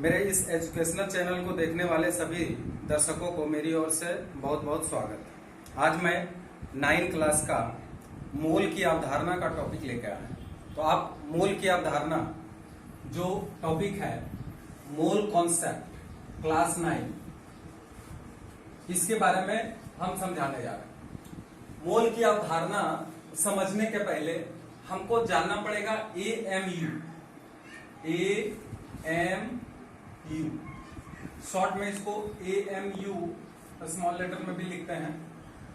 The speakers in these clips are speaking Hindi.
मेरे इस एजुकेशनल चैनल को देखने वाले सभी दर्शकों को मेरी ओर से बहुत बहुत स्वागत। आज मैं 9 क्लास का मूल की अवधारणा का टॉपिक लेकर आया। तो आप मूल की अवधारणा जो टॉपिक है मूल कॉन्सेप्ट क्लास 9, इसके बारे में हम समझाने जा रहे हैं। मूल की अवधारणा समझने के पहले हमको जानना पड़ेगा AMU, शॉर्ट में इसको AMU स्मॉल लेटर में भी लिखते हैं,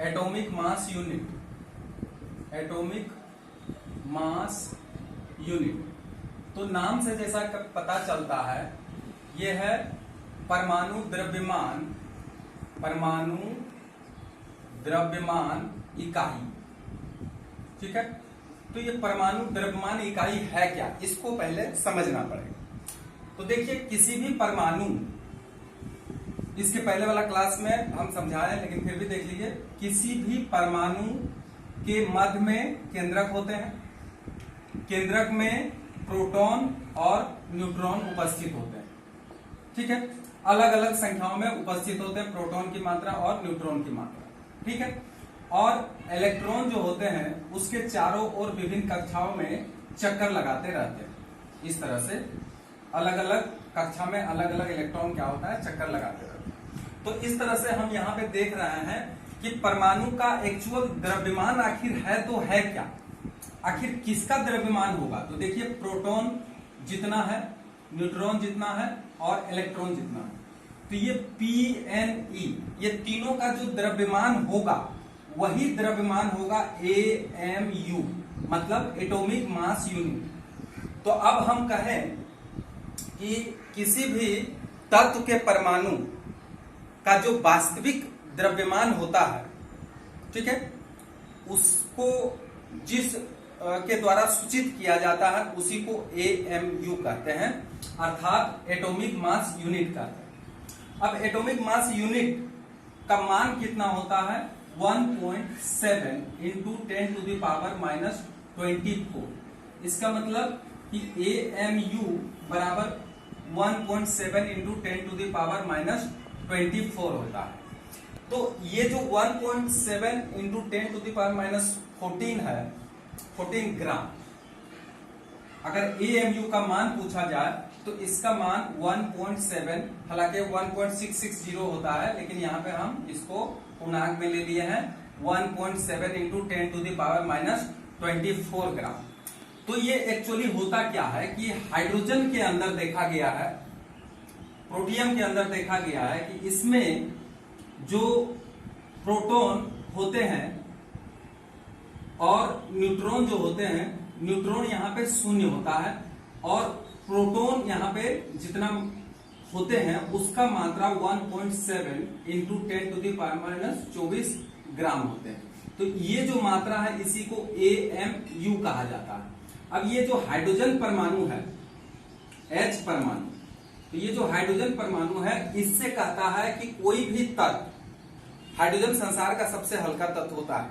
atomic mass unit. Atomic mass unit तो नाम से जैसा पता चलता है यह है परमाणु द्रव्यमान। परमाणु द्रव्यमान इकाई, ठीक है। तो ये परमाणु द्रव्यमान इकाई है क्या, इसको पहले समझना पड़ेगा। तो देखिए किसी भी परमाणु, इसके पहले वाला क्लास में हम समझाए लेकिन फिर भी देख लीजिए, किसी भी परमाणु के मध्य में केंद्रक होते हैं। केंद्रक में प्रोटॉन और न्यूट्रॉन उपस्थित होते हैं, ठीक है। अलग अलग संख्याओं में उपस्थित होते हैं प्रोटॉन की मात्रा और न्यूट्रॉन की मात्रा, ठीक है। और इलेक्ट्रॉन जो होते हैं उसके चारों ओर विभिन्न कक्षाओं में चक्कर लगाते रहते हैं। इस तरह से अलग अलग कक्षा में अलग अलग इलेक्ट्रॉन क्या होता है, चक्कर लगाते रहते हैं। तो इस तरह से हम यहाँ पे देख रहे हैं कि परमाणु का एक्चुअल द्रव्यमान आखिर है तो है क्या, आखिर किसका द्रव्यमान होगा। तो देखिए प्रोटॉन जितना है, न्यूट्रॉन जितना है और इलेक्ट्रॉन जितना है, तो ये PNE, ये तीनों का जो द्रव्यमान होगा वही द्रव्यमान होगा AMU, मतलब एटॉमिक मास यूनिट। तो अब हम कहें कि किसी भी तत्व के परमाणु का जो वास्तविक द्रव्यमान होता है, ठीक है, उसको जिस के द्वारा सूचित किया जाता है उसी को AMU कहते हैं, अर्थात एटॉमिक मास यूनिट कहते हैं। अब एटॉमिक मास यूनिट का मान कितना होता है, 1.7 into 10 to the power minus 24। इसका मतलब कि AMU बराबर 1.7 into 10 to the power minus 24 होता है। तो ये जो 1.7 into 10 to the power minus 14 है, 14 ग्राम। अगर AMU का मान पूछा जाए तो इसका मान 1.7, हालांकि 1.660 होता है, लेकिन यहाँ पे हम इसको पूर्णांक में ले लिए हैं 1.7 into 10 to the power minus 24 gram. तो ये एक्चुअली होता क्या है कि हाइड्रोजन के अंदर देखा गया है, प्रोटियम के अंदर देखा गया है कि इसमें जो प्रोटॉन होते हैं और न्यूट्रॉन जो होते हैं, न्यूट्रॉन यहाँ पे शून्य होता है और प्रोटॉन यहाँ पे जितना होते हैं उसका मात्रा 1.7 into 10 to the power minus 24 gram होते हैं। तो ये जो मात्रा है इसी को AMU कहा जाता है। अब ये जो हाइड्रोजन परमाणु है, H परमाणु, तो ये जो हाइड्रोजन परमाणु है इससे कहता है कि कोई भी तत्व, हाइड्रोजन संसार का सबसे हल्का तत्व होता है।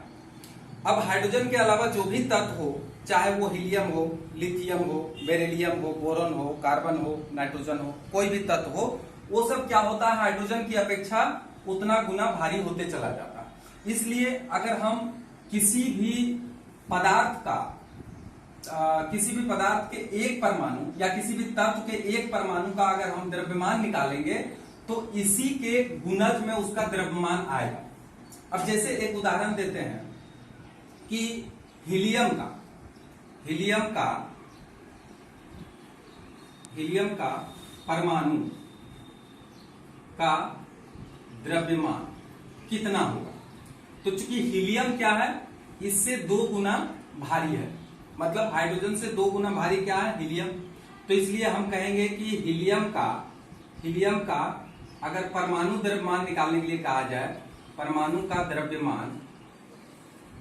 अब हाइड्रोजन के अलावा जो भी तत्व हो, चाहे वो हीलियम हो, लिथियम हो, बेरिलियम हो, बोरॉन हो, कार्बन हो, नाइट्रोजन हो, कोई भी तत्व हो, वो सब क्या होता है, हाइड्रोजन की अपेक्षा उतना गुना भारी होते चला जाता है। इसलिए अगर हम किसी भी पदार्थ का, किसी भी पदार्थ के एक परमाणु या किसी भी तत्व के एक परमाणु का अगर हम द्रव्यमान निकालेंगे तो इसी के गुणज में उसका द्रव्यमान आएगा। अब जैसे एक उदाहरण देते हैं कि हीलियम का परमाणु का द्रव्यमान कितना होगा। तो चूंकि हीलियम क्या है, इससे 2 गुना भारी है, मतलब हाइड्रोजन से 2 गुना भारी क्या है, हीलियम। तो इसलिए हम कहेंगे कि हीलियम का अगर परमाणु द्रव्यमान निकालने के लिए कहा जाए, परमाणु का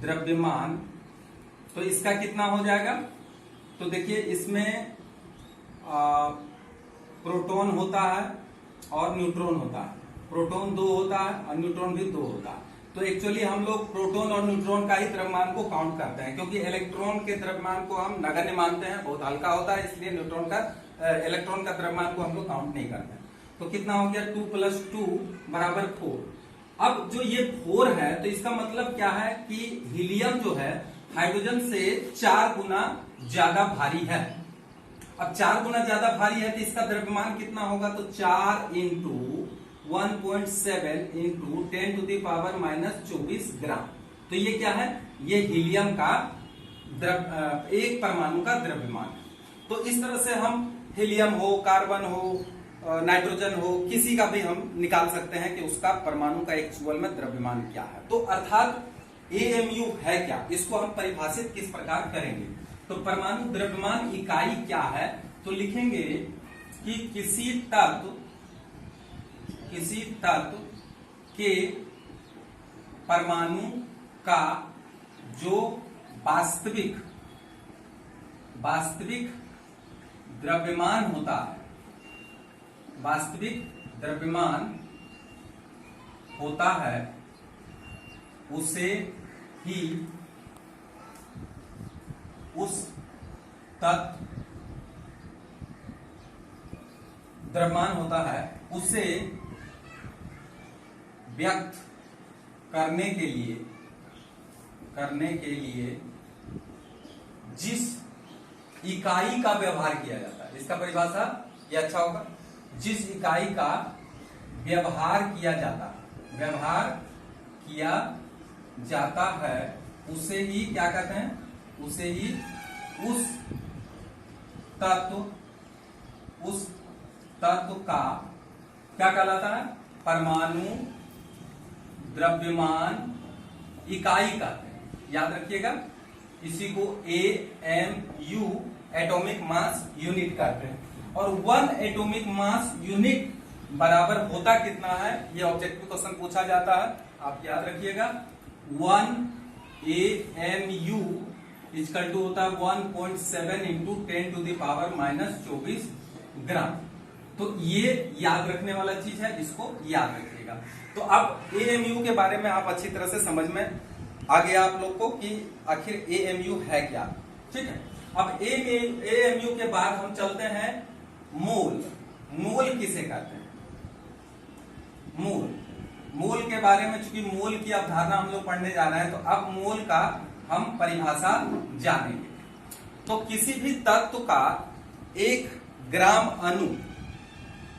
द्रव्यमान तो इसका कितना हो जाएगा। तो देखिए इसमें प्रोटॉन होता है और न्यूट्रॉन होता है। प्रोटॉन 2 होता है और न्यूट्रॉन भी 2 होता है। तो एक्चुअली हम लोग प्रोटॉन और न्यूट्रॉन का ही द्रव्यमान को काउंट करते हैं, क्योंकि इलेक्ट्रॉन के द्रव्यमान को हम नगण्य मानते हैं, बहुत हल्का होता है, इसलिए न्यूट्रॉन का इलेक्ट्रॉन का द्रव्यमान को हम लोग काउंट नहीं करते हैं। तो कितना हो गया 2 + 2 = 4। अब जो ये 4 है तो इसका मतलब क्या है कि हीलियम जो है हाइड्रोजन से 4 गुना ज्यादा भारी है। अब 4 गुना ज्यादा भारी है तो इसका द्रव्यमान कितना होगा, तो 4 × 1.7 × 10⁻⁻24 ग्राम। तो ये क्या है, ये हीलियम का एक परमाणु का द्रव्यमान है। तो इस तरह से हम हीलियम हो, कार्बन हो, नाइट्रोजन हो, किसी का भी हम निकाल सकते हैं कि उसका परमाणु का एक्चुअल में द्रव्यमान क्या है। तो अर्थात AMU है क्या, इसको हम परिभाषित किस प्रकार करेंगे। तो परमाणु द्रव्यमान इकाई क्या है, तो लिखेंगे कि किसी तत्व के परमाणु का जो वास्तविक द्रव्यमान होता है, वास्तविक द्रव्यमान होता है, उसे ही उस तत्व द्रव्यमान होता है उसे व्यक्त करने के लिए जिस इकाई का व्यवहार किया जाता है, इसका परिभाषा ये अच्छा होगा, जिस इकाई का व्यवहार किया जाता है उसे ही क्या कहते हैं, उसे ही उस तत्व का क्या कहलाता है, परमाणु द्रव्यमान इकाई कहते हैं। याद रखिएगा, इसी को AMU एटॉमिक मास यूनिट कहते हैं। और 1 एटॉमिक मास यूनिट बराबर होता कितना है, ये ऑब्जेक्टिव क्वेश्चन पूछा जाता है, आप याद रखिएगा। 1 AMU इक्वल टू होता है 1.7 × 10⁻⁻24 ग्राम। तो ये याद रखने वाला चीज है, इसको याद रखिएगा। तो अब AMU के बारे में आप अच्छी तरह से समझ में आ गया आप लोग को कि आखिर AMU है क्या। ठीक है, अब AMU के बाद हम चलते हैं मोल किसे कहते हैं, मोल के बारे में, चूंकि मोल की अवधारणा हम लोग पढ़ने जा रहे हैं, तो अब मोल का हम परिभाषा जानेंगे। तो किसी भी तत्व का 1 ग्राम अणु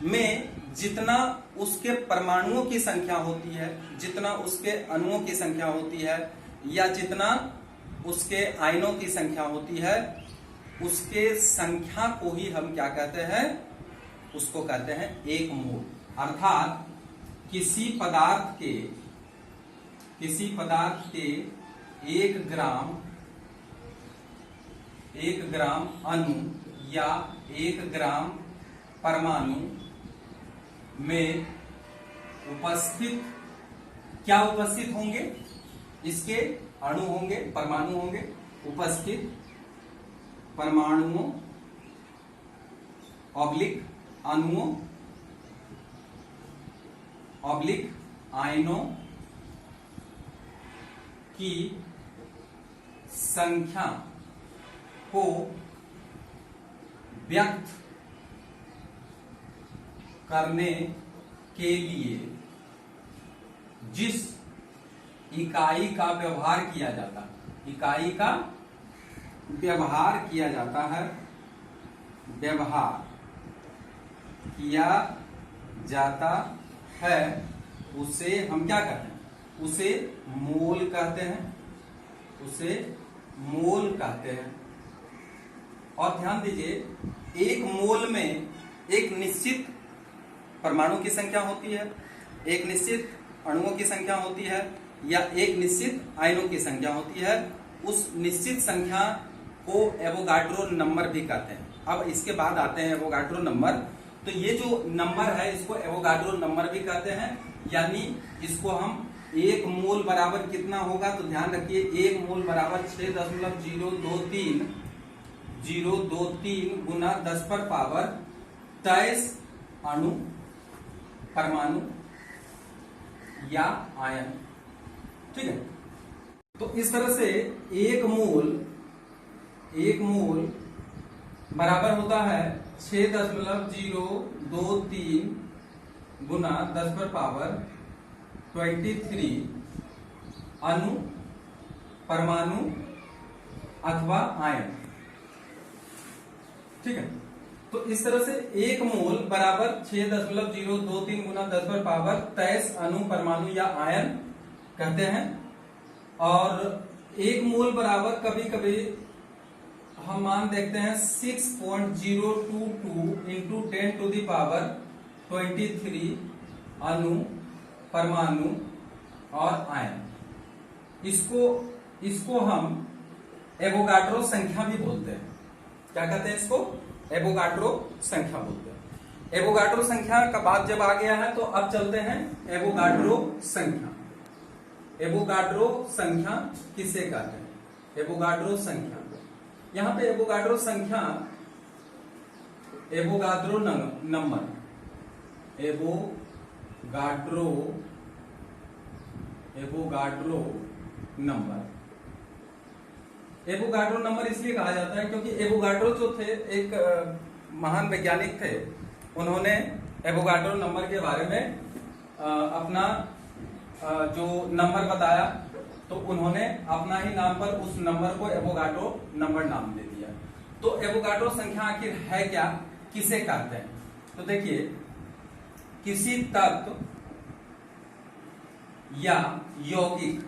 में जितना उसके परमाणुओं की संख्या होती है, जितना उसके अणुओं की संख्या होती है, या जितना उसके आयनों की संख्या होती है, उसके संख्या को ही हम क्या कहते हैं, उसको कहते हैं 1 मोल। अर्थात किसी पदार्थ के 1 ग्राम अणु या 1 ग्राम परमाणु में क्या उपस्थित होंगे, इसके अणु होंगे, परमाणु होंगे, उपस्थित परमाणुओं / अणुओं / आयनों की संख्या को व्यक्त करने के लिए जिस इकाई का व्यवहार किया जाता है, उसे हम क्या कहते हैं, उसे मोल कहते हैं। और ध्यान दीजिए, 1 मोल में एक निश्चित परमाणु की संख्या होती है, एक निश्चित अणुओं की संख्या होती है, या एक निश्चित आयनों की संख्या होती है। उस निश्चित संख्या को एवोगाड्रो नंबर भी कहते हैं। अब इसके बाद आते हैं एवोगाड्रो नंबर। तो ये जो नंबर है इसको एवोगाड्रो नंबर भी कहते हैं, यानी इसको हम 1 मोल बराबर कितना होगा, तो ध्यान रखिए 1 मोल बराबर 6.023 गुना 10⁻23 अणु, परमाणु या आयन। ठीक है, तो इस तरह से 1 मोल बराबर होता है 6.023 गुना 10⁻23 अणु, परमाणु अथवा आयन। ठीक है, तो इस तरह से 1 मोल बराबर 6.023 गुना 10⁻23 अणु, परमाणु या आयन कहते हैं। और 1 मोल बराबर कभी कभी हम मान देखते हैं 6.022 इंटू 10⁻23 अणु, परमाणु और आयन। इसको हम एवोगाड्रो संख्या भी बोलते हैं। क्या कहते हैं इसको? एवोगाड्रो संख्या बोलते हैं। एवोगाड्रो संख्या का बात जब आ गया है तो अब चलते हैं एवोगाड्रो संख्या। एवोगाड्रो संख्या किसे कहते हैं? एवोगाड्रो संख्या, यहां पे एवोगाड्रो संख्या, Avogadro number, Avogadro number. Avogadro number इसलिए कहा जाता है क्योंकि एवोगाड्रो जो थे एक महान वैज्ञानिक थे। उन्होंने एवोगाड्रो नंबर के बारे में अपना जो नंबर बताया, तो उन्होंने अपना ही नाम पर उस नंबर को एवोगाड्रो नंबर नाम दे दिया। तो एवोगाड्रो संख्या आखिर है क्या, किसे कहते हैं? तो देखिए, किसी तत्व या यौगिक,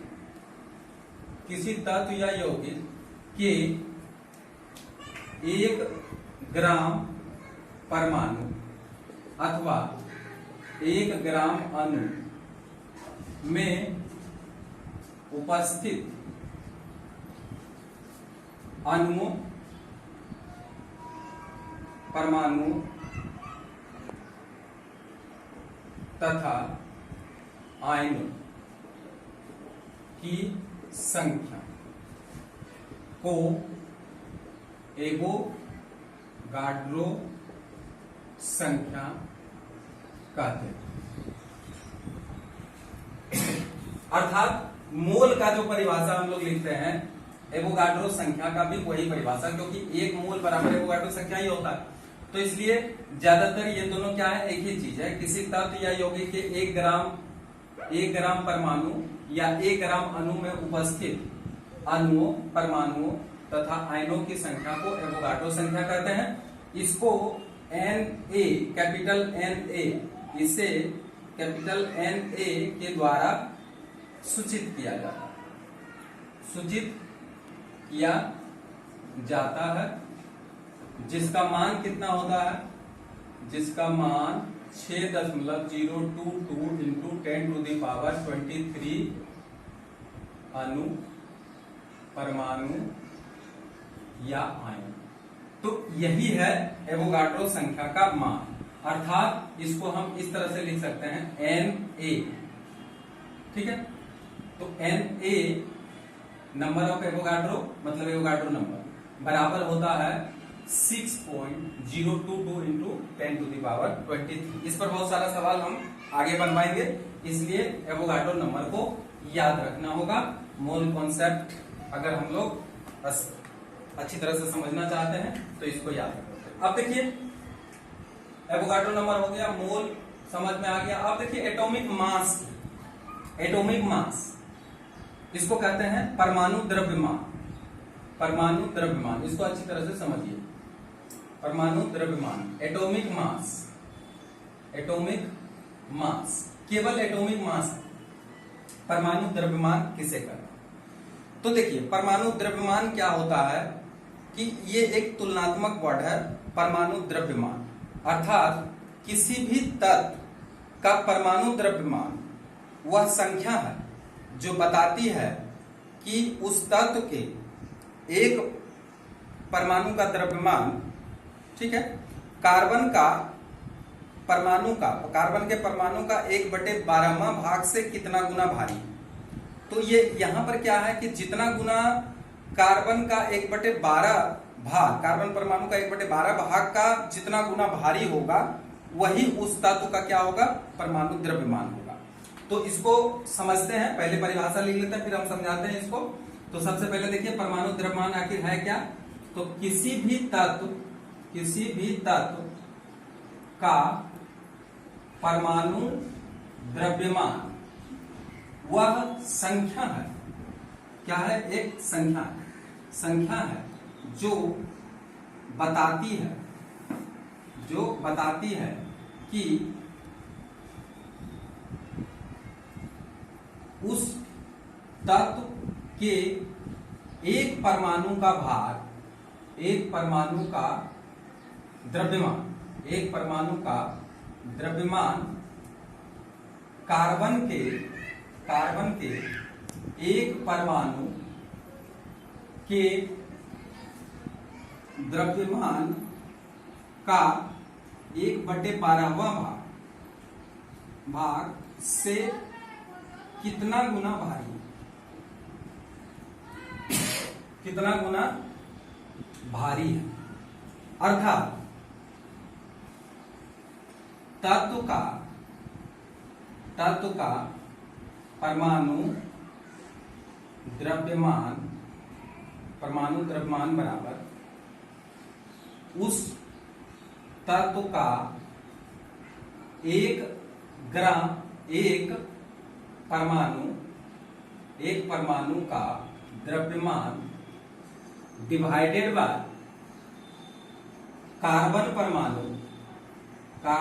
किसी तत्व या यौगिक के 1 ग्राम परमाणु अथवा 1 ग्राम अणु में उपस्थित अणुओं, परमाणु तथा आयनों की संख्या को एवोगाड्रो संख्या कहते हैं। अर्थात मोल का जो परिभाषा हम लोग लिखते हैं, एवोगाड्रो संख्या का भी वही परिभाषा, क्योंकि 1 मोल बराबर एवोगाड्रो संख्या ही होता है। तो इसलिए ज्यादातर ये दोनों क्या है, एक ही चीज है। किसी तत्व या यौगिक के 1 ग्राम परमाणु या 1 ग्राम अणु में उपस्थित अणुओं, परमाणुओं तथा आयनों की संख्या को एवोगाड्रो संख्या कहते हैं। इसको Na, कैपिटल Na, इसे कैपिटल Na के द्वारा सूचित किया जाता है, सूचित किया जाता है, जिसका मान कितना होता है? जिसका मान 6.022 इंटू 10⁻23 अणु, परमाणु या आयन। तो यही है एवोगाड्रो संख्या का मान। अर्थात इसको हम इस तरह से लिख सकते हैं Na, ठीक है। तो Na नंबर ऑफ एवोगाड्रो मतलब एवोगाड्रो नंबर बराबर होता है 6.022 इंटू 10⁻23। इस पर बहुत सारा सवाल हम आगे बनवाएंगे, इसलिए एवोगाड्रो नंबर को याद रखना होगा। मोल कॉन्सेप्ट अगर हम लोग अच्छी तरह से समझना चाहते हैं तो इसको याद रखें। अब देखिए, एवोगाड्रो नंबर हो गया, मोल समझ में आ गया। अब देखिए एटॉमिक मास, एटॉमिक मास इसको कहते हैं परमाणु द्रव्यमान। परमाणु द्रव्यमान, इसको अच्छी तरह से समझिए। परमाणु द्रव्यमान, एटॉमिक मास, एटॉमिक मास, केवल एटॉमिक मास। परमाणु द्रव्यमान किसे कहते हैं? तो देखिए, परमाणु द्रव्यमान क्या होता है कि ये एक तुलनात्मक वर्ड है, परमाणु द्रव्यमान। अर्थात किसी भी तत्व का परमाणु द्रव्यमान वह संख्या है जो बताती है कि उस तत्व के एक परमाणु का द्रव्यमान, ठीक है, कार्बन का परमाणु का, कार्बन के परमाणु का 1/12वां भाग से कितना गुना भारी। तो ये यहां पर क्या है कि जितना गुना कार्बन का 1/12 भाग, कार्बन परमाणु का 1/12 भाग का जितना गुना भारी होगा, वही उस तत्व का क्या होगा, परमाणु द्रव्यमान होगा। तो इसको समझते हैं, पहले परिभाषा लिख लेते हैं फिर हम समझाते हैं इसको। तो सबसे पहले देखिए परमाणु द्रव्यमान आखिर है क्या। तो किसी भी तत्व का परमाणु द्रव्यमान वह संख्या है। क्या है? एक संख्या है, संख्या है जो बताती है कि उस तत्व के एक परमाणु का भार, एक परमाणु का द्रव्यमान कार्बन के एक परमाणु के द्रव्यमान का 1/12वां भाग से कितना गुना भारी है? कितना गुना भारी है? अर्थात तत्व का परमाणु द्रव्यमान बराबर उस तत्व का एक परमाणु का द्रव्यमान डिवाइडेड बाय कार्बन परमाणु का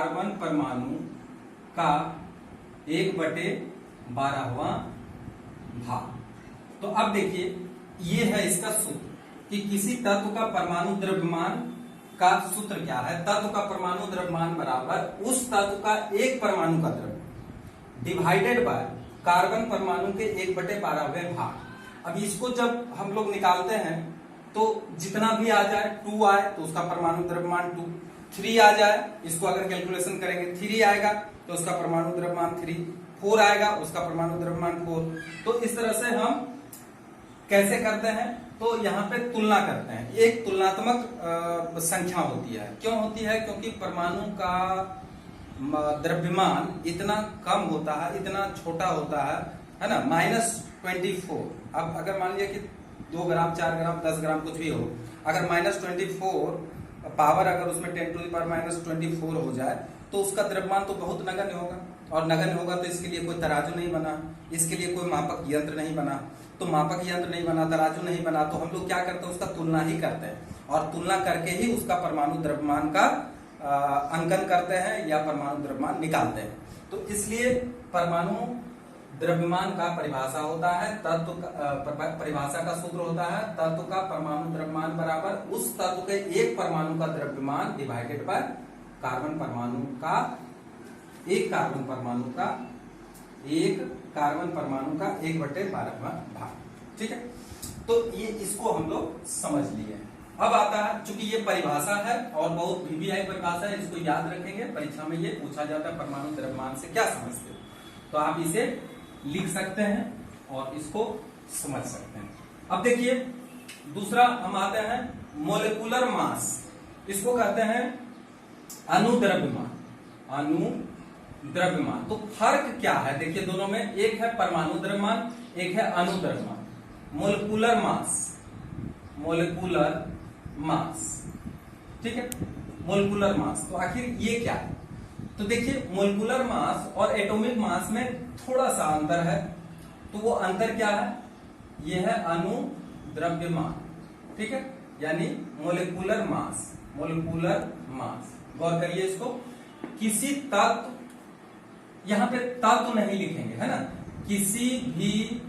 1/12वां भाग। तो अब देखिए, ये है इसका सूत्र कि किसी तत्व का परमाणु द्रव्यमान का सूत्र क्या है। तत्व का परमाणु द्रव्यमान बराबर उस तत्व का एक परमाणु का द्रव्यमान डिवाइडेड बाय कार्बन परमाणु के 1/12वें भाग। अब इसको जब हम लोग निकालते हैं तो जितना भी आ जाए, 2 आए तो उसका परमाणु द्रव्यमान 2, 3 आ जाए, इसको अगर कैलकुलेशन करेंगे 3 आएगा तो उसका परमाणु द्रव्यमान 3, 4 आएगा उसका परमाणु द्रव्यमान 4। तो इस तरह से हम कैसे करते हैं? तो यहाँ पे तुलना करते हैं। एक तुलनात्मक संख्या होती है। क्यों होती है? क्योंकि परमाणु का द्रव्यमान इतना कम होता है, इतना छोटा होता है ना, -24। अब अगर मान लिया कि 2 ग्राम, 4 ग्राम, 10 ग्राम कुछ भी हो, अगर -24 पावर अगर उसमें 10⁻⁻24 हो जाए तो उसका द्रव्यमान तो बहुत नगण्य होगा, और नगण्य होगा तो इसके लिए कोई तराजू नहीं बना, इसके लिए कोई मापक यंत्र नहीं बना। तो मापक यंत्र नहीं बना, तराजू नहीं बना, तो हम लोग क्या करते हैं? उसका तुलना ही करते हैं, और तुलना करके ही उसका परमाणु द्रव्यमान का अंकन करते हैं या परमाणु द्रव्यमान निकालते हैं। तो इसलिए परमाणु द्रव्यमान का परिभाषा होता है, तत्व परिभाषा का सूत्र होता है तत्व का परमाणु द्रव्यमान बराबर उस तत्व के एक परमाणु का द्रव्यमान डिवाइडेड बाय कार्बन परमाणु का एक कार्बन परमाणु का 1/12वां भाग। ठीक है, तो ये इसको हम लोग समझ लिए। अब आता है, चूंकि ये परिभाषा है और बहुत VVI परिभाषा है, इसको याद रखेंगे, परीक्षा में ये पूछा जाता है परमाणु द्रव्यमान से क्या समझते हो, तो आप इसे लिख सकते हैं और इसको समझ सकते हैं। अब देखिए दूसरा हम आते हैं मोलिकुलर मास, इसको कहते हैं अनुद्रव्यमान। अनुद्रव्यमान, तो फर्क क्या है? देखिए दोनों में, एक है परमाणु द्रव्यमान, एक है अनुद्रव्यमान। मोलिकुलर मास, ठीक है, मोलिकुलर मास। तो आखिर ये क्या है? तो देखिए मोलिकुलर मास और एटॉमिक मास में थोड़ा सा अंतर है। तो वो अंतर क्या है? ये है अनुद्रव्यमान, ठीक है, यानी मोलिकुलर मास। गौर करिए इसको, किसी तत्व, यहां पे तत्व नहीं लिखेंगे, है ना, किसी भी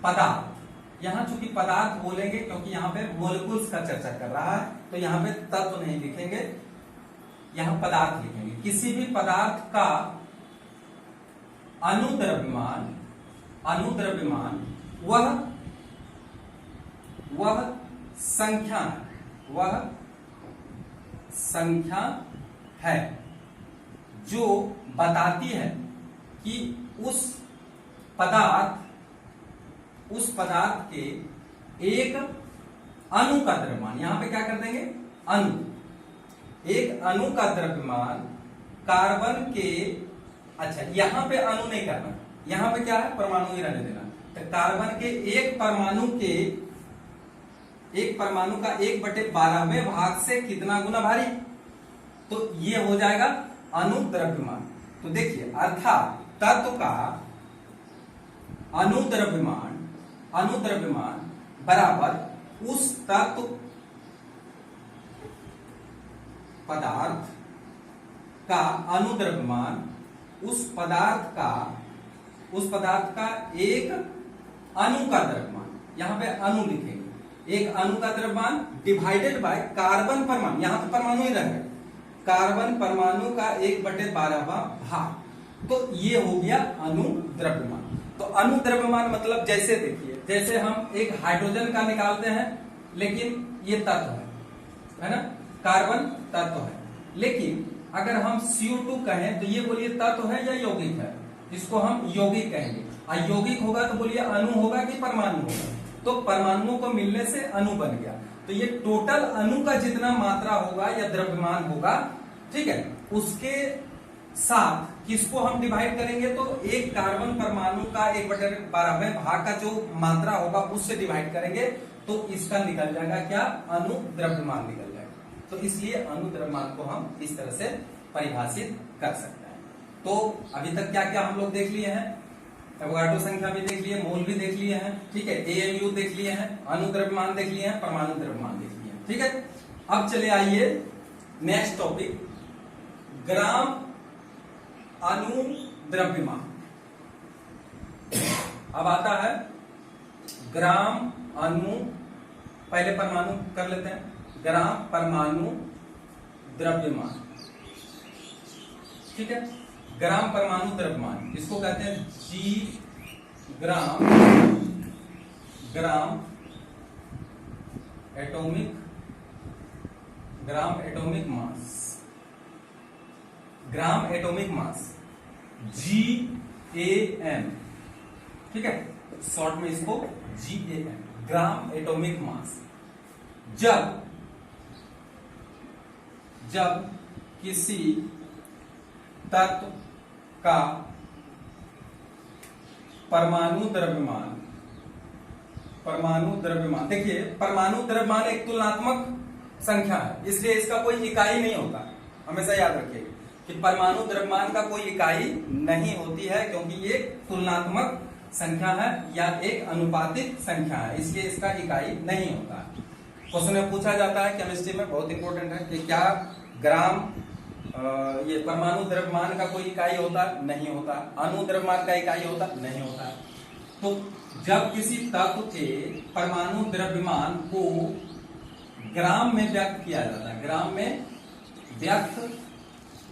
पदार्थ, यहां चूंकि पदार्थ बोलेंगे क्योंकि यहां पे मोलिकुल्स का चर्चा कर रहा है, तो यहां पे तत्व नहीं लिखेंगे, यहां पदार्थ लिखेंगे। किसी भी पदार्थ का अनुद्रव्यमान वह संख्या है जो बताती है कि उस पदार्थ के एक अणु का द्रव्यमान, यहां पे क्या कर देंगे? अणु, एक अणु का द्रव्यमान कार्बन के, अच्छा यहां पे अणु नहीं करना, यहां पे क्या है? परमाणु ही रहने देना। तो कार्बन के एक परमाणु का 1/12वें भाग से कितना गुना भारी? तो ये हो जाएगा अनुद्रव्यमान। तो देखिए अर्थात तत्व का अनुद्रव्यमान बराबर उस तत्व पदार्थ का अनुद्रव्यमान उस पदार्थ का एक अणु का द्रव्यमान, यहां पे अणु लिखेंगे, एक अणु का द्रव्यमान डिवाइडेड बाय कार्बन परमाणु, यहां तो परमाणु ही रहेगा, कार्बन परमाणु का 1/12वां भाग। तो ये हो गया अनुद्रव्यमान। तो अनुद्रव्यमान मतलब जैसे देखिए, जैसे हम एक हाइड्रोजन का निकालते हैं, लेकिन ये तत्व है ना, कार्बन तत्व है, लेकिन अगर हम CO2 कहें तो ये बोलिए तत्व है या यौगिक है? इसको हम यौगिक कहेंगे। यौगिक होगा तो बोलिए अणु होगा कि परमाणु होगा? तो परमाणुओं को मिलने से अणु बन गया। तो ये टोटल अणु का जितना मात्रा होगा या द्रव्यमान होगा, ठीक है, उसके साथ किसको हम डिवाइड करेंगे? तो एक कार्बन परमाणु का 1/12वें भाग का जो मात्रा होगा उससे डिवाइड करेंगे, तो इसका निकल जाएगा क्या? अनुद्रव्यमान निकल जाएगा। तो इसलिए अनुद्रव्यमान को हम इस तरह से परिभाषित कर सकते हैं। तो अभी तक क्या क्या हम लोग देख लिए हैं? एवोगाड्रो संख्या भी देख लिए, मोल भी देख लिए हैं, ठीक है, AMU देख लिए हैं, अनुद्रव्यमान देख लिए हैं, परमाणु द्रव्यमान देख लिए हैं, ठीक है। अब चले आइए नेक्स्ट टॉपिक, ग्राम अणु द्रव्यमान। अब आता है ग्राम अणु, पहले परमाणु कर लेते हैं, ग्राम परमाणु द्रव्यमान, ठीक है। ग्राम परमाणु द्रव्यमान इसको कहते हैं G gram atomic mass, gram atomic mass GAM, ठीक है, शॉर्ट में इसको GAM, ग्राम एटॉमिक मास। जब किसी तत्व का परमाणु द्रव्यमान, देखिए परमाणु द्रव्यमान एक तुलनात्मक संख्या है, इसलिए इसका कोई इकाई नहीं होता। हमेशा याद रखिए कि परमाणु द्रव्यमान का कोई इकाई नहीं होती है, क्योंकि ये तुलनात्मक संख्या है या एक अनुपातिक संख्या है, इसलिए इसका इकाई नहीं होता। क्वेश्चन में पूछा जाता है केमिस्ट्री में, बहुत इंपॉर्टेंट है, कि क्या ग्राम ये परमाणु द्रव्यमान का कोई इकाई होता? नहीं होता। अणु द्रव्यमान का इकाई होता? नहीं होता। तो जब किसी तत्व के परमाणु द्रव्यमान को ग्राम में व्यक्त किया जाता है, ग्राम में व्यक्त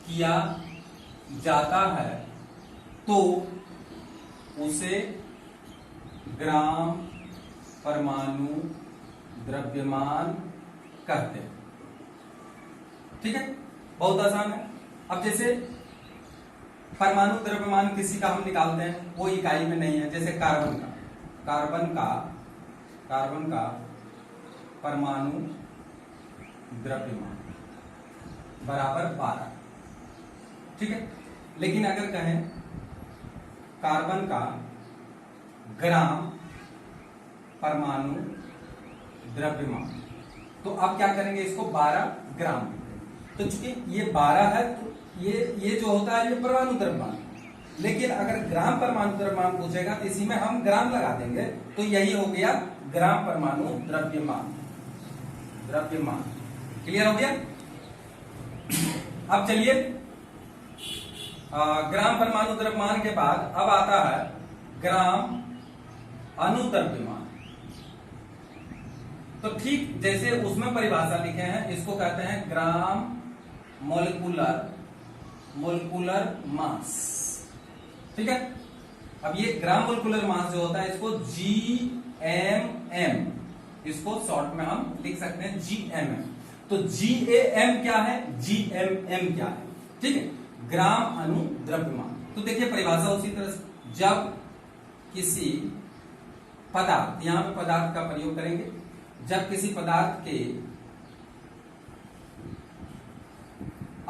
किया जाता है, तो उसे ग्राम परमाणु द्रव्यमान कहते हैं, ठीक है, बहुत आसान है। अब जैसे परमाणु द्रव्यमान किसी का हम निकालते हैं, वो इकाई में नहीं है, जैसे कार्बन का परमाणु द्रव्यमान बराबर 12, ठीक है। लेकिन अगर कहें कार्बन का ग्राम परमाणु द्रव्यमान, तो आप क्या करेंगे? इसको 12 ग्राम। तो चूंकि ये 12 है, तो ये जो होता है ये परमाणु द्रव्यमान, लेकिन अगर ग्राम परमाणु द्रव्यमान पूछेगा तो इसी में हम ग्राम लगा देंगे, तो यही हो गया ग्राम परमाणु द्रव्यमान। क्लियर हो गया? अब चलिए ग्राम परमाणु द्रव्यमान के बाद अब आता है ग्राम अणु द्रव्यमान। तो ठीक जैसे उसमें परिभाषा लिखे हैं, इसको कहते हैं ग्राम मोलिकुलर मास, ठीक है। अब ये ग्राम मोलिकुलर मास जो होता है, इसको GMM, इसको शॉर्ट में हम लिख सकते हैं GMM। तो GAM क्या है, GMM क्या है, ठीक है, ग्राम अणु द्रव्यमान। तो देखिए परिभाषा उसी तरह से, जब किसी पदार्थ, यहां पे पदार्थ का प्रयोग करेंगे, जब किसी पदार्थ के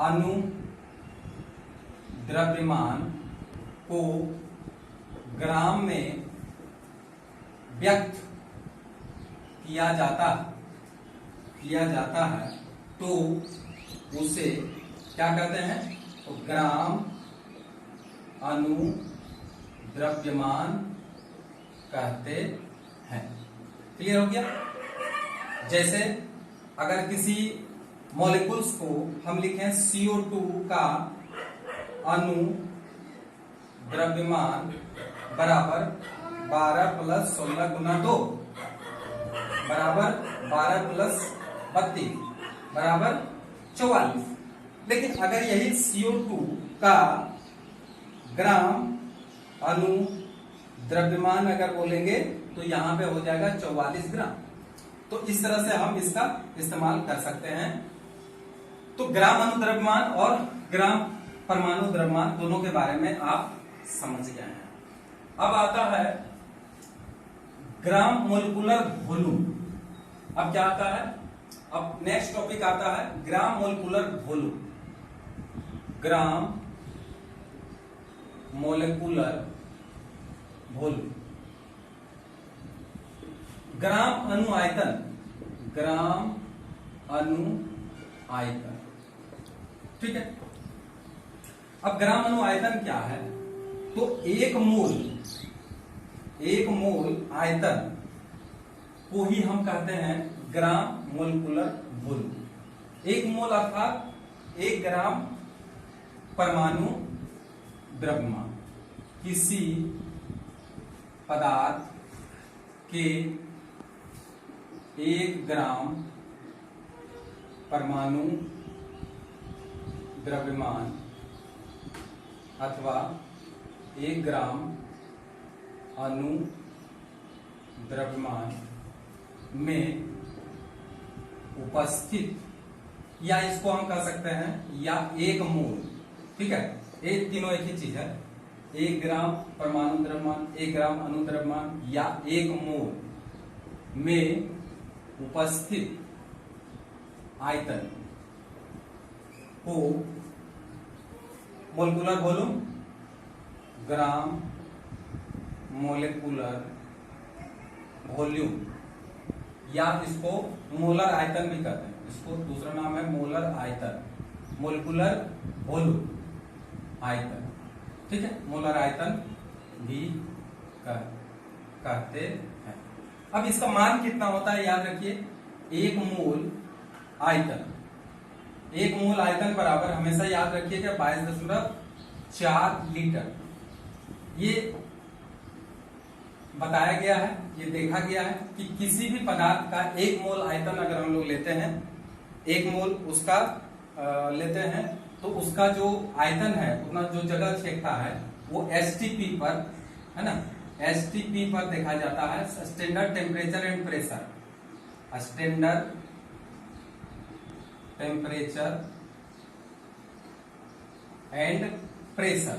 अणु द्रव्यमान को ग्राम में व्यक्त किया जाता है, तो उसे क्या कहते हैं? तो ग्राम अणु द्रव्यमान कहते हैं। क्लियर हो गया? जैसे अगर किसी मॉलिक्यूल्स को हम लिखें CO2 का अणु द्रव्यमान बराबर 12 + 16 × 2 बराबर 12 + 32 बराबर 44। लेकिन अगर यही CO2 का ग्राम अणु द्रव्यमान अगर बोलेंगे तो यहां पे हो जाएगा 44 ग्राम। तो इस तरह से हम इसका इस्तेमाल कर सकते हैं। तो ग्राम अणु द्रव्यमान और ग्राम परमाणु द्रव्यमान दोनों के बारे में आप समझ गए हैं। अब आता है ग्राम मोलिकुलर वॉल्यूम। अब क्या आता है? अब नेक्स्ट टॉपिक आता है gram molecular volume. Gram molecular volume. Gram अणु आयतन। ग्राम अणु आयतन। ठीक है। अब ग्राम अणु आयतन क्या है? तो एक मोल आयतन को ही हम कहते हैं ग्राम मोलिकुलर वॉल्यूम। एक मोल अर्थात 1 ग्राम परमाणु द्रव्यमान किसी पदार्थ के 1 ग्राम परमाणु द्रव्यमान अथवा 1 ग्राम अणु द्रव्यमान में उपस्थित, या इसको हम कह सकते हैं या 1 मोल। ठीक है, एक तीनों एक ही चीज है। 1 ग्राम परमाणु द्रव्यमान, 1 ग्राम अणु द्रव्यमान या 1 मोल में उपस्थित आयतन को molecular volume, gram molecular volume, या इसको मोलर आयतन भी कहते हैं। इसको दूसरा नाम है मोलर आयतन, मोलिकुलर वॉल्यूम आयतन। ठीक है, मोलर आयतन भी कहते हैं। अब इसका मान कितना होता है याद रखिए, 1 मोल आयतन। 1 मोल आयतन बराबर हमेशा याद रखिएगा 22.4 लीटर। ये बताया गया है, ये देखा गया है कि किसी भी पदार्थ का 1 मोल आयतन अगर हम लोग लेते हैं, 1 मोल उसका लेते हैं, तो उसका जो आयतन है, उतना जो जगह छेदता है वो STP पर, है ना, STP पर देखा जाता है, standard temperature and pressure. Standard temperature and pressure,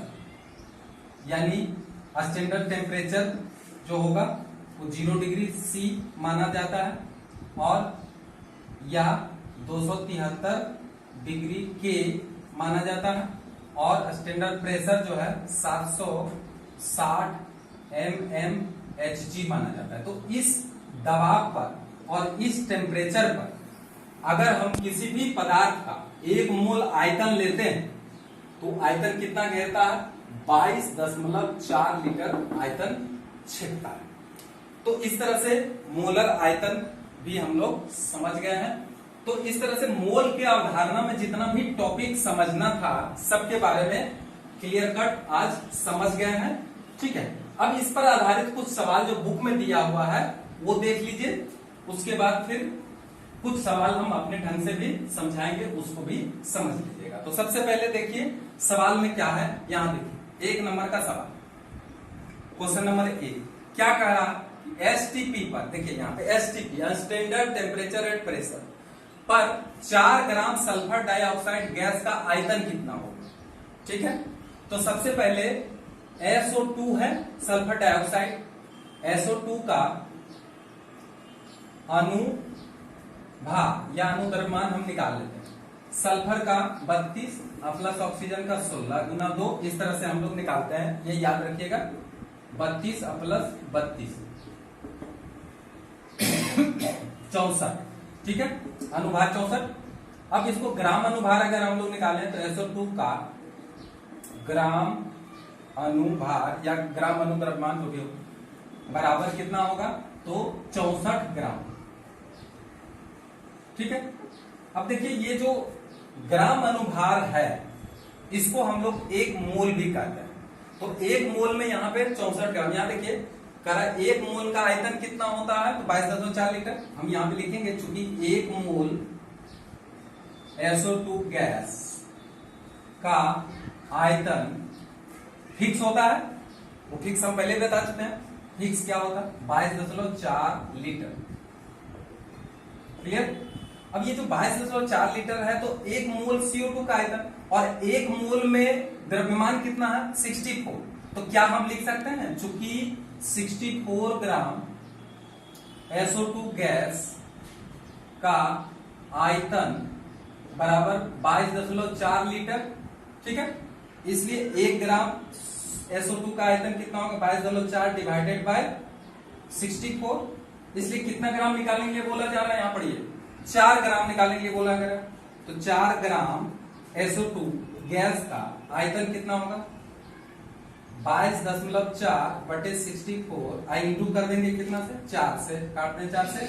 यानी स्टैंडर्ड टेम्परेचर जो होगा वो 0 डिग्री C माना जाता है, और या 273 डिग्री K माना जाता है, और स्टैंडर्ड प्रेशर जो है 760 mmHg माना जाता है। तो इस दबाव पर और इस टेम्परेचर पर अगर हम किसी भी पदार्थ का 1 मोल आयतन लेते हैं तो आयतन कितना घेरता है? 22.4 लीटर आयतन छेदता है। तो इस तरह से मोलर आयतन भी हम लोग समझ गए हैं। तो इस तरह से मोल की अवधारणा में जितना भी टॉपिक समझना था सबके बारे में क्लियर कट आज समझ गए हैं। ठीक है, अब इस पर आधारित कुछ सवाल जो बुक में दिया हुआ है वो देख लीजिए, उसके बाद फिर कुछ सवाल हम अपने ढंग से भी समझाएंगे, उसको भी समझ लीजिएगा। तो सबसे पहले देखिए सवाल में क्या है, यहां देखिए 1 नंबर का सवाल, क्वेश्चन नंबर 1 क्या कह रहा? STP पर, देखिए यहाँ पे STP standard temperature and pressure पर 4 ग्राम सल्फर डाइऑक्साइड गैस का आयतन कितना होगा। ठीक है, तो सबसे पहले SO2 है सल्फर डाइऑक्साइड, SO2 का अनुभाग या अनुद्रव्यमान हम निकाल लेते हैं। सल्फर का 32 प्लस ऑक्सीजन का 16 गुना 2, इस तरह से हम लोग निकालते हैं, ये याद रखिएगा। 32 प्लस 32 64। ठीक है, अनुभाग 64। अब इसको ग्राम अनुभार अगर हम लोग निकालें तो SO2 का ग्राम अनुभार या ग्राम अनुद्रव्यमान जो भी हो बराबर कितना होगा, तो 64 ग्राम। ठीक है। अब देखिए ये जो ग्राम अनुभार है इसको हम लोग एक मोल भी कहते हैं। तो एक मोल में यहाँ पे 64 ग्राम, यहाँ देखिए करा एक मोल का आयतन कितना होता है, तो 22.4 लीटर। हम यहाँ पे लिखेंगे चूंकि एक मोल SO2 गैस का आयतन फिक्स होता है, वो फिक्स हम पहले बता चुके हैं। फिक्स क्या होता है, 22.4 लीटर। क्लियर। अब ये जो 22.4 लीटर है तो एक मोल CO2 का आयतन और एक मोल में द्रव्यमान कितना है, 64। तो क्या हम लिख सकते हैं, चूंकि 64 ग्राम SO2 गैस का आयतन बराबर 22.4 लीटर। ठीक है। इसलिए 1 ग्राम SO2 का आयतन कितना होगा, 22.4 डिवाइडेड बाय 64। इसलिए कितना ग्राम निकालने के लिए बोला जा रहा है, यहां पढ़िए 4 ग्राम निकालने के लिए बोला गया। तो 4 ग्राम SO2 गैस का आयतन कितना होगा, 22.4 बटे 64। आई इंटू कर देंगे कितना से, 4 से काटते हैं, 4 से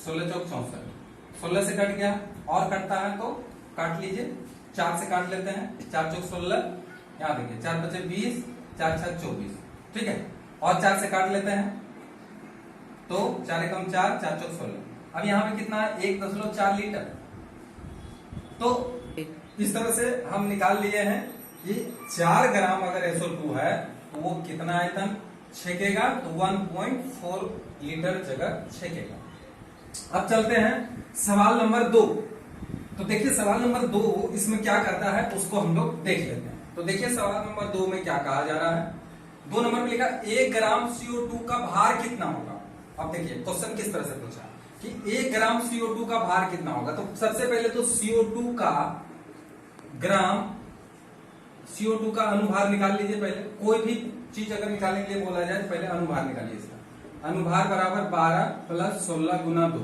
16 चौक 64, 16 से कट गया और कटता है तो काट लीजिए, 4 से काट लेते हैं, 4 चौक 16, यहाँ देखिए 4 बचे 20, 4 6 24। ठीक है। और 4 से काट लेते हैं तो 4 एकम 4, 4 चौक 16। अब यहाँ पे कितना है, 1.4 लीटर। तो इस तरह से हम निकाल लिए हैं कि 4 ग्राम अगर SO2 है तो वो कितना आयतन छेकेगा, तो 1.4 लीटर जगह छेकेगा। अब चलते हैं सवाल नंबर 2। तो देखिए सवाल नंबर 2 इसमें क्या करता है उसको हम लोग देख लेते हैं। तो देखिए सवाल नंबर 2 में क्या कहा जा रहा है, 2 नंबर में लिखा 1 ग्राम CO2 का भार कितना होगा। अब देखिए क्वेश्चन किस तरह से पूछा कि 1 ग्राम CO2 का भार कितना होगा। तो सबसे पहले तो CO2 का ग्राम, CO2 का अनुभार निकाल लीजिए। पहले कोई भी चीज अगर निकालने के लिए बोला जाए तो पहले अनुभार निकालिए। इसका अनुभार बराबर 12 प्लस 16 गुना 2।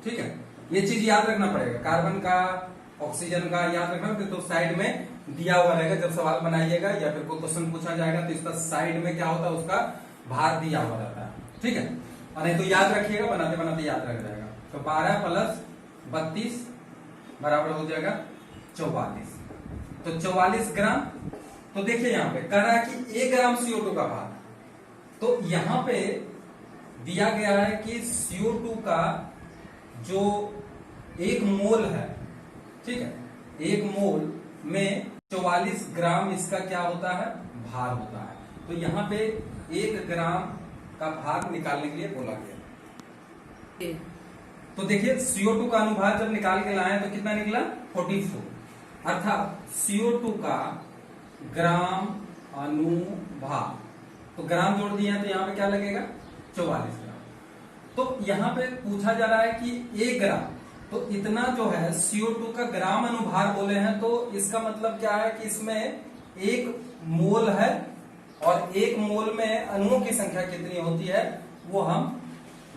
ठीक है। ये चीज याद रखना पड़ेगा, कार्बन का ऑक्सीजन का याद रखना, तो साइड में दिया हुआ रहेगा जब सवाल बनाइएगा या फिर कोई क्वेश्चन पूछा जाएगा तो इसका साइड में क्या होता है, उसका भार दिया हुआ रहता है। ठीक है। और नहीं तो याद रखिएगा, बनाते बनाते याद रख जाएगा। तो 12 प्लस 32 बराबर हो जाएगा 44। तो 44 ग्राम। तो देखिए यहाँ पे कह रहा है कि 1 ग्राम CO2 का भार, तो यहाँ पे दिया गया है कि CO2 का जो 1 मोल है, ठीक है, 1 मोल में 44 ग्राम इसका क्या होता है, भार होता है। तो यहाँ पे 1 ग्राम का भार निकालने के लिए बोला गया। तो देखिए CO2 का अनुभार जब निकाल के लाए तो कितना निकला, 44। अर्थात CO2 का ग्राम अनुभार, तो ग्राम जोड़ दिए हैं तो यहाँ पे क्या लगेगा, 44 ग्राम। तो यहाँ पे पूछा जा रहा है कि 1 ग्राम, तो इतना जो है CO2 का ग्राम अनुभार बोले हैं, तो इसका मतलब क्या है कि इसमें 1 मोल है और 1 मोल में अणुओं की संख्या कितनी होती है वो हम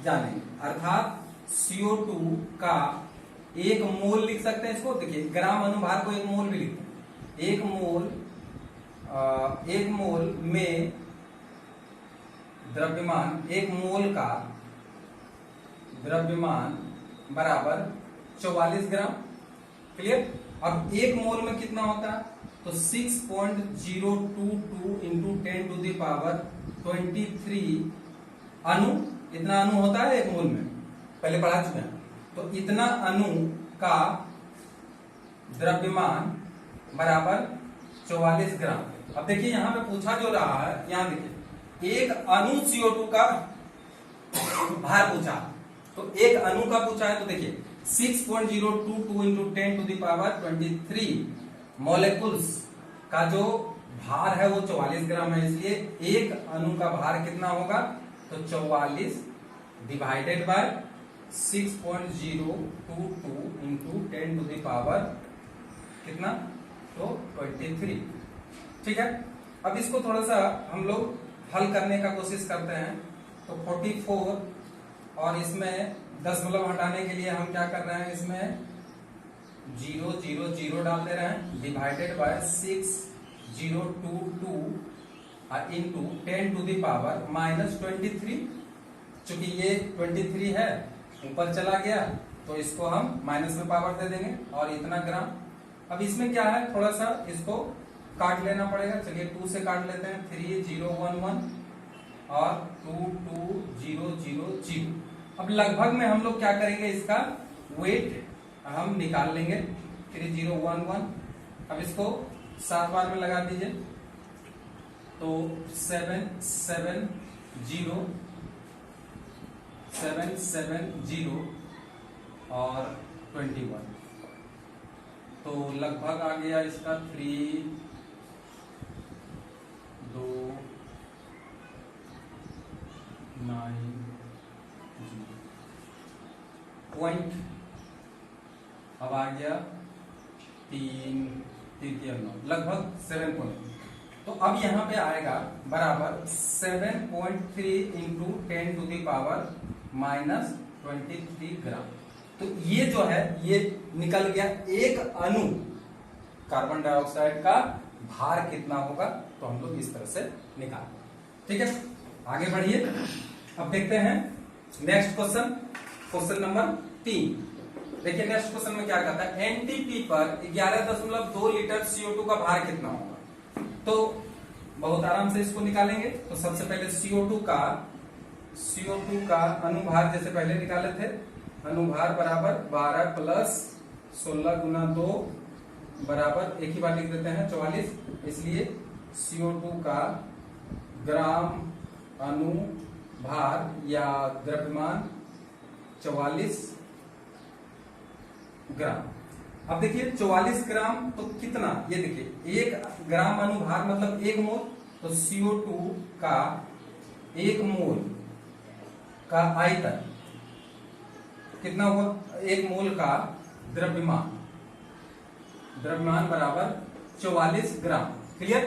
जानेंगे। अर्थात CO2 का 1 मोल लिख सकते हैं इसको। देखिए ग्राम अनुभार को 1 मोल भी लिखते हैं। 1 मोल में द्रव्यमान, 1 मोल का द्रव्यमान बराबर 44 ग्राम। क्लियर। अब 1 मोल में कितना होता है, तो 6.022 इंटू 10 टू द पावर 23 अणु, इतना अणु होता है 1 मोल में, पहले पढ़ा चुके हैं। तो इतना अणु का द्रव्यमान बराबर 44 ग्राम। अब देखिए यहां पे पूछा जो रहा है, यहां देखिए 1 अणु CO2 का भार पूछा, तो 1 अणु का पूछा है। तो देखिए 6.022 into 10 to the power 23 molecules का जो भार है वो 44 ग्राम है। इसलिए 1 अणु का भार कितना होगा, तो 44 divided by 6.022 into 10 to the power कितना, तो 23। ठीक है। अब इसको थोड़ा सा हम लोग हल करने का कोशिश करते हैं। तो 44 और इसमें दशमलव हटाने के लिए हम क्या कर रहे हैं, इसमें 000 डाल दे रहे हैं divided by 6022 into 10 to the power -23। चूंकि ये 23 है ऊपर चला गया तो इसको हम माइनस में पावर दे देंगे और इतना ग्राम। अब इसमें क्या है, थोड़ा सा इसको काट लेना पड़ेगा। चलिए 2 से काट लेते हैं, 3011 और 22000। अब लगभग में हम लोग क्या करेंगे, इसका वेट हम निकाल लेंगे। 3011, अब इसको 7 बार में लगा दीजिए तो 770 और 21, तो लगभग आ गया इसका 329 पॉइंट। अब आ गया 3 लगभग 7 पॉइंट। तो अब यहां पे आएगा बराबर 7.3 इंटू 10 टू दी पावर -23 ग्राम। तो ये जो है ये निकल गया एक अणु कार्बन डाइऑक्साइड का भार कितना होगा, तो हम लोग इस तरह से निकाल। ठीक है, आगे बढ़िए। अब देखते हैं नेक्स्ट क्वेश्चन, क्वेश्चन नंबर 3। देखिए नेक्स्ट क्वेश्चन में क्या कहता है, एनटीपी पर 11.2 लीटर CO2 का भार कितना होगा। तो बहुत आराम से इसको निकालेंगे। तो सबसे पहले CO2 का अनुभार जैसे पहले निकाले थे, अनुभार बराबर 12 प्लस 16 गुना 2 बराबर, एक ही बार लिख देते हैं 44। इसलिए CO2 का ग्राम अनुभार या द्रव्यमान 44 ग्राम। अब देखिए 44 ग्राम तो कितना, ये देखिए 1 ग्राम अनुभार मतलब 1 मोल। तो CO2 का 1 मोल का आयतन कितना हुआ, 1 मोल का द्रव्यमान बराबर 44 ग्राम। क्लियर।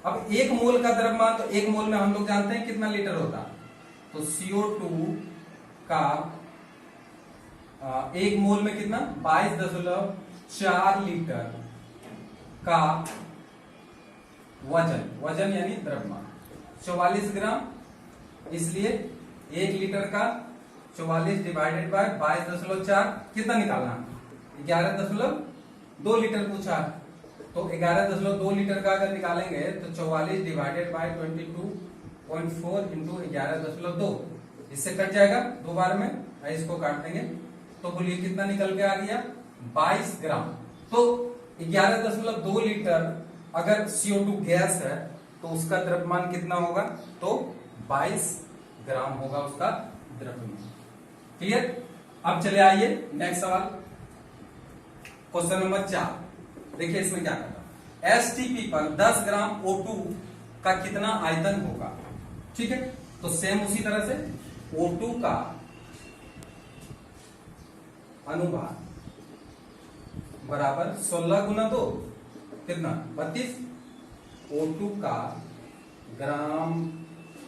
अब 1 मोल का द्रव्यमान, तो 1 मोल में हम लोग जानते हैं कितना लीटर होता। तो CO2 का 1 मोल में कितना, 22.4 लीटर का वजन यानी द्रव्यमान 44 ग्राम। इसलिए 1 लीटर का 44 डिवाइडेड बाय 22.4 कितना निकालना, 11.2 लीटर पूछा। तो 11.2 लीटर का अगर निकालेंगे तो 44 डिवाइडेड बाय 22.4 इंटू 11.2, इससे कट जाएगा 2 बार में, इसको काट देंगे तो बोलिए कितना निकल के आ गया, 22 ग्राम। तो 11.2 लीटर अगर CO2 गैस है तो उसका द्रव्यमान कितना होगा, तो 22 ग्राम होगा उसका द्रव्यमान। क्लियर। अब चले आइए नेक्स्ट सवाल, क्वेश्चन नंबर 4। देखिए इसमें क्या करता, STP पर 10 ग्राम O2 का कितना आयतन होगा। ठीक है, तो सेम उसी तरह से O2 का अनुभार बराबर 16 गुना 2 कितना, 32। O2 का ग्राम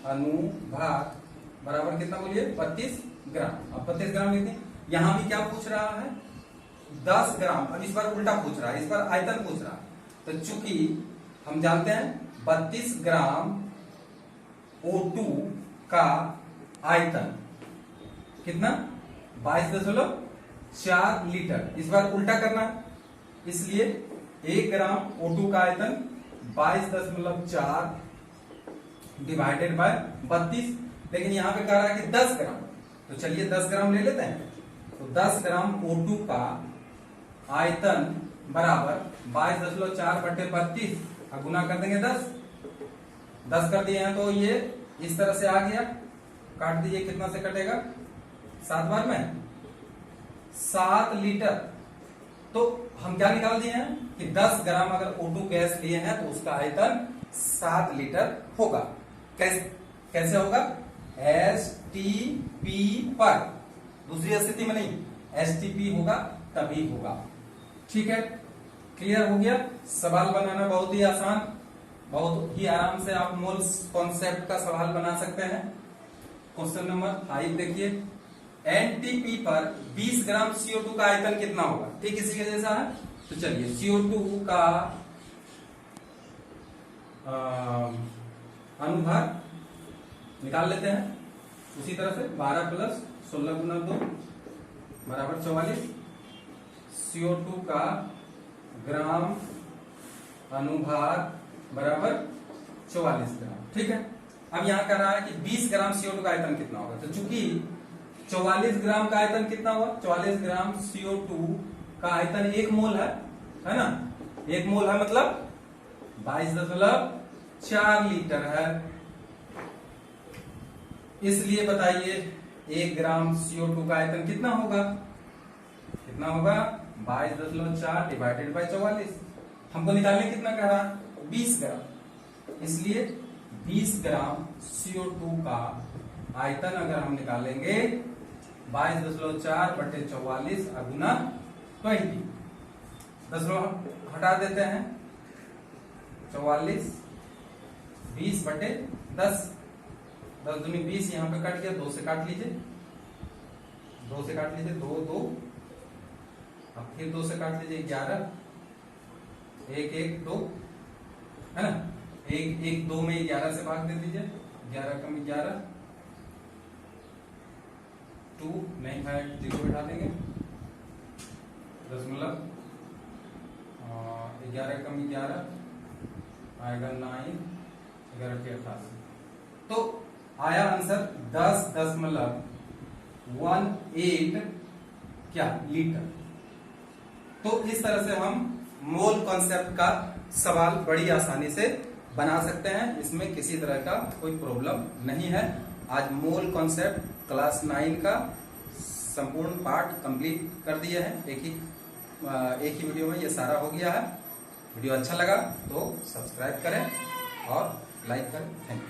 अनुभार बराबर कितना बोलिए, 32 ग्राम। अब 32 ग्राम लिखते, यहां भी क्या पूछ रहा है, 10 ग्राम। अब इस बार उल्टा पूछ रहा है, इस बार आयतन पूछ रहा है। तो चूंकि हम जानते हैं 32 ग्राम O2 का आयतन कितना, 22.4 लीटर। इस बार उल्टा करना है, इसलिए 1 ग्राम O2 का आयतन 22.4 डिवाइडेड बाय 32। लेकिन यहां पे कह रहा है कि 10 ग्राम, तो चलिए 10 ग्राम ले लेते हैं। तो 10 ग्राम O2 का आयतन बराबर 22.4 बटे 32, गुना कर देंगे 10 कर दिए हैं तो ये इस तरह से आ गया। काट दीजिए, कितना से कटेगा, 7 बार में 7 लीटर। तो हम क्या निकाल दिए हैं कि 10 ग्राम अगर O2 गैस लिए हैं तो उसका आयतन 7 लीटर होगा। कैसे होगा, STP पर, दूसरी स्थिति में नहीं, STP होगा तभी होगा। ठीक है, क्लियर हो गया। सवाल बनाना बहुत ही आसान, बहुत ही आराम से आप मोल्स कॉन्सेप्ट का सवाल बना सकते हैं। क्वेश्चन नंबर 5 देखिए, एनटीपी पर 20 ग्राम CO2 का आयतन कितना होगा? ठीक इसी के जैसा है। तो चलिए CO2 का अनुभार निकाल लेते हैं उसी तरह से। 12 प्लस 16 गुना 2 बराबर 44। CO2 का ग्राम अनुभार बराबर 44 ग्राम। ठीक है। अब यहां कह रहा है कि 20 ग्राम CO2 का आयतन कितना होगा। तो चूंकि 44 ग्राम का आयतन कितना हुआ? 44 ग्राम CO2 का आयतन 1 मोल है ना? 1 मोल है मतलब 22.4 लीटर है। इसलिए बताइए 1 ग्राम CO2 का आयतन कितना होगा? कितना होगा? 22.4 डिवाइडेड बाई 44। हमको निकालने कितना कह रहा है? 20 ग्राम। इसलिए 20 ग्राम CO2 का आयतन अगर हम निकालेंगे 22.4 बटे 44 गुना 20, 10 हटा देते हैं 44, 20 बटे 10, 10 दूनी 20, यहां पे कट गया, 2 से काट लीजिए, 2 से काट लीजिए, 2 2, अब फिर 2 से काट लीजिए, 11, 1 1 2 है ना? 1 1 2 में 11 से भाग दे दीजिए, 11 कम 11, 2 नहीं है, 0 बैठा देंगे, दशमलव 11 कम 11 आएगा 9, 11 के 88। तो आया आंसर 10.18 क्या लीटर। तो इस तरह से हम मोल कॉन्सेप्ट का सवाल बड़ी आसानी से बना सकते हैं। इसमें किसी तरह का कोई प्रॉब्लम नहीं है। आज मोल कॉन्सेप्ट क्लास 9 का संपूर्ण पाठ कंप्लीट कर दिए हैं। एक ही वीडियो में ये सारा हो गया है। वीडियो अच्छा लगा तो सब्सक्राइब करें और लाइक करें। Thank you.